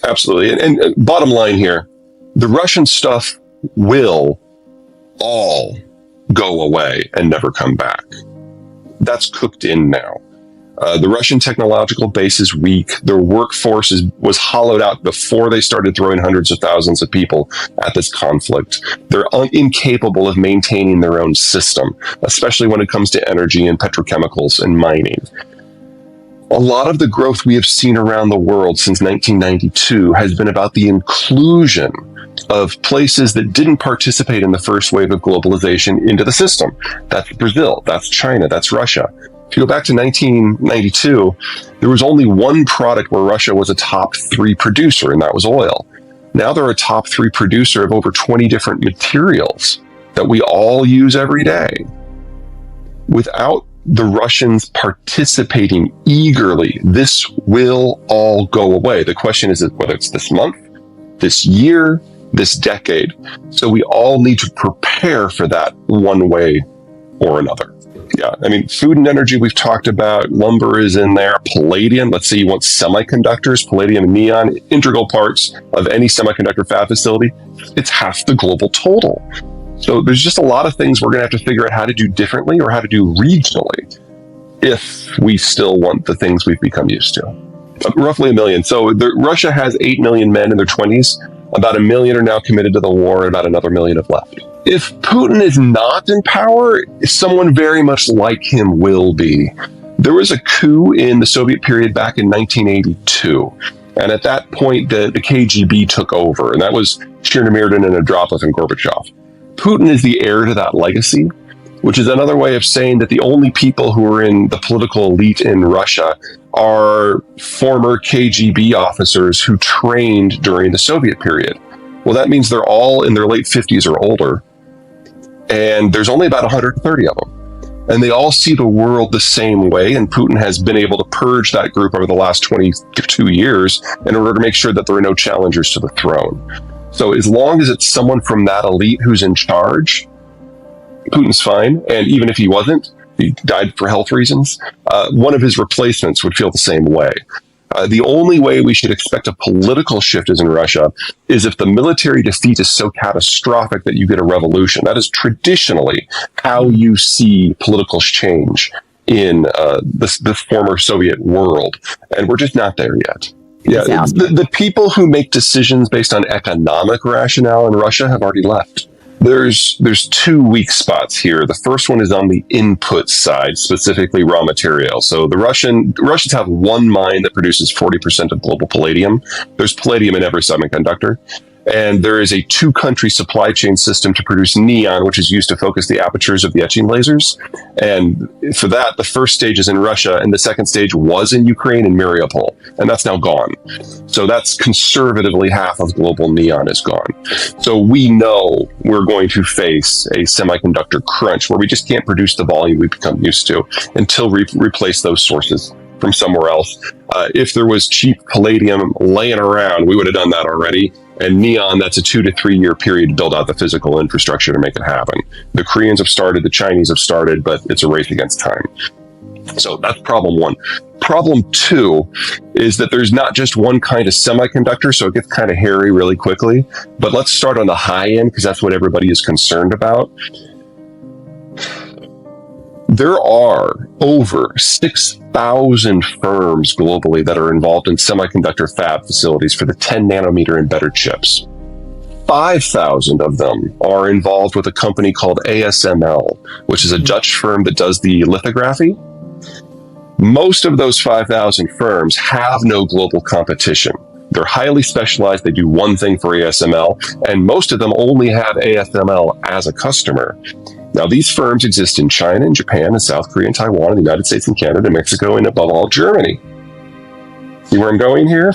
Absolutely. And bottom line here, the Russian stuff will all go away and never come back. That's cooked in now. The Russian technological base is weak. Their workforce was hollowed out before they started throwing hundreds of thousands of people at this conflict. They're incapable of maintaining their own system, especially when it comes to energy and petrochemicals and mining. A lot of the growth we have seen around the world since 1992 has been about the inclusion of places that didn't participate in the first wave of globalization into the system. That's Brazil, that's China, that's Russia. If you go back to 1992, there was only one product where Russia was a top 3 producer, and that was oil. Now they're a top 3 producer of over 20 different materials that we all use every day. Without the Russians participating eagerly, this will all go away. The question is whether it's this month, this year, this decade. So we all need to prepare for that one way or another. Yeah, I mean, food and energy we've talked about, lumber is in there, palladium, let's say you want semiconductors, palladium and neon, integral parts of any semiconductor fab facility, it's half the global total. So there's just a lot of things we're going to have to figure out how to do differently or how to do regionally if we still want the things we've become used to. Roughly 1 million. So Russia has 8 million men in their 20s. About 1 million are now committed to the war, and about another 1 million have left. If Putin is not in power, someone very much like him will be. There was a coup in the Soviet period back in 1982. And at that point, the KGB took over, and that was Chernomyrdin and Andropov and Gorbachev. Putin is the heir to that legacy, which is another way of saying that the only people who are in the political elite in Russia are former KGB officers who trained during the Soviet period. Well, that means they're all in their late 50s or older, and there's only about 130 of them. And they all see the world the same way, and Putin has been able to purge that group over the last 22 years in order to make sure that there are no challengers to the throne. So as long as it's someone from that elite who's in charge, Putin's fine. And even if he wasn't, he died for health reasons, one of his replacements would feel the same way. The only way we should expect a political shift is in Russia is if the military defeat is so catastrophic that you get a revolution. That is traditionally how you see political change in the former Soviet world. And we're just not there yet. Yeah, the people who make decisions based on economic rationale in Russia have already left. There's 2 weak spots here. The first one is on the input side, specifically raw material. So the Russians have one mine that produces 40% of global palladium. There's palladium in every semiconductor. And there is a 2-country supply chain system to produce neon, which is used to focus the apertures of the etching lasers. And for that, the first stage is in Russia, and the second stage was in Ukraine in Mariupol, and that's now gone. So that's conservatively half of global neon is gone. So we know we're going to face a semiconductor crunch where we just can't produce the volume we've become used to until we replace those sources from somewhere else. If there was cheap palladium laying around, we would have done that already. And neon, that's a 2 to 3 year period to build out the physical infrastructure to make it happen. The Koreans have started, the Chinese have started, but it's a race against time. So that's problem 1. Problem 2 is that there's not just one kind of semiconductor, so it gets kind of hairy really quickly. But let's start on the high end, because that's what everybody is concerned about. There are over 6,000 firms globally that are involved in semiconductor fab facilities for the 10 nanometer and better chips. 5,000 of them are involved with a company called ASML, which is a Dutch firm that does the lithography. Most of those 5,000 firms have no global competition. They're highly specialized. They do one thing for ASML, and most of them only have ASML as a customer. Now, these firms exist in China and Japan and South Korea and Taiwan and the United States and Canada, Mexico, and above all, Germany. See where I'm going here?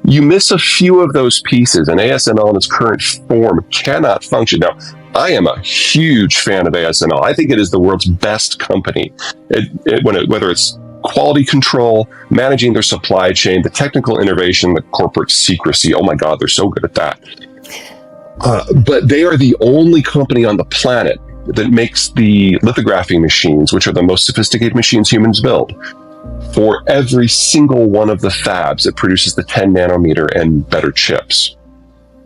You miss a few of those pieces, and ASML in its current form cannot function. Now, I am a huge fan of ASML. I think it is the world's best company. Whether it's quality control, managing their supply chain, the technical innovation, the corporate secrecy. Oh my God, they're so good at that. But they are the only company on the planet that makes the lithography machines, which are the most sophisticated machines humans build. for every single one of the fabs that produces the 10 nanometer and better chips.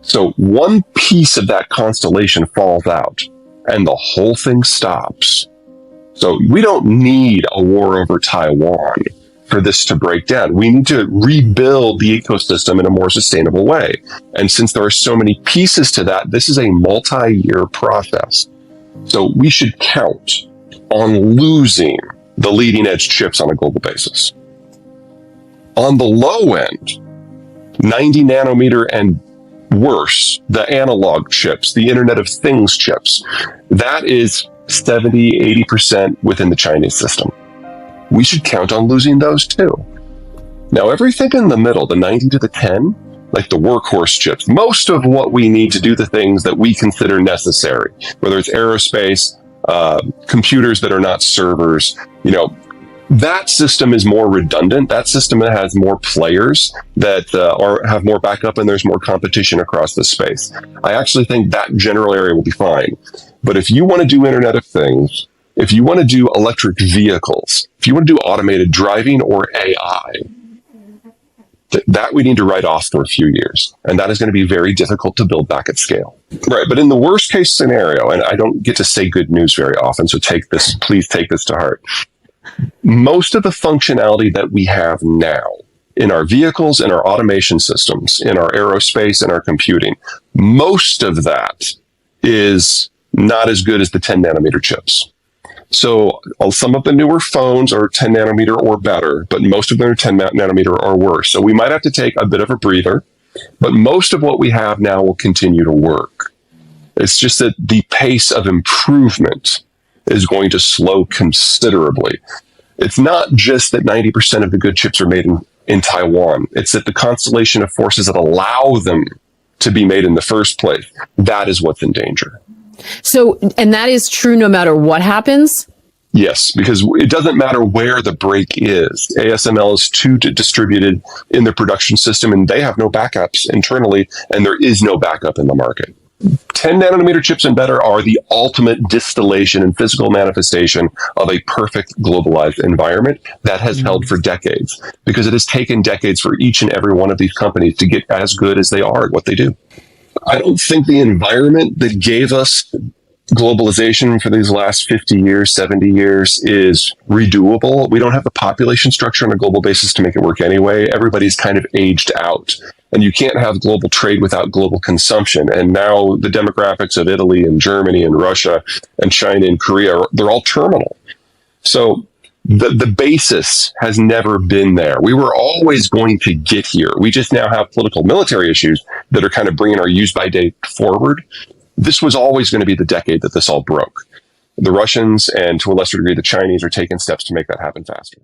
So one piece of that constellation falls out and the whole thing stops. So we don't need a war over Taiwan for this to break down. We need to rebuild the ecosystem in a more sustainable way. And since there are so many pieces to that, this is a multi-year process. So we should count on losing the leading edge chips on a global basis. On the low end, 90 nanometer and worse, the analog chips, the Internet of Things chips, that is 70, 80% within the Chinese system. We should count on losing those too. Now, everything in the middle, the 90 to the 10, like the workhorse chips, most of what we need to do the things that we consider necessary, whether it's aerospace, computers that are not servers, that system is more redundant. That system has more players that have more backup, and there's more competition across the space. I actually think that general area will be fine. But if you want to do Internet of Things, if you want to do electric vehicles, if you want to do automated driving or AI, that we need to write off for a few years. And that is going to be very difficult to build back at scale. Right. But in the worst case scenario, and I don't get to say good news very often, so please take this to heart. Most of the functionality that we have now in our vehicles, in our automation systems, in our aerospace, and our computing, most of that is not as good as the 10 nanometer chips. So some of the newer phones are 10 nanometer or better, but most of them are 10 nanometer or worse. So we might have to take a bit of a breather, but most of what we have now will continue to work. It's just that the pace of improvement is going to slow considerably. It's not just that 90% of the good chips are made in Taiwan. It's that the constellation of forces that allow them to be made in the first place, that is what's in danger. So, and that is true no matter what happens? Yes, because it doesn't matter where the break is. ASML is too distributed in the production system, and they have no backups internally, and there is no backup in the market. 10 nanometer chips and better are the ultimate distillation and physical manifestation of a perfect globalized environment that has held for decades, because it has taken decades for each and every one of these companies to get as good as they are at what they do. I don't think the environment that gave us globalization for these last 50 years, 70 years is redoable. We don't have the population structure on a global basis to make it work anyway. Everybody's kind of aged out. And you can't have global trade without global consumption. And now the demographics of Italy and Germany and Russia and China and Korea, they're all terminal. So the basis has never been there. We were always going to get here. We just now have political military issues that are kind of bringing our use by date forward. This was always going to be the decade that this all broke. The Russians and to a lesser degree the Chinese are taking steps to make that happen faster.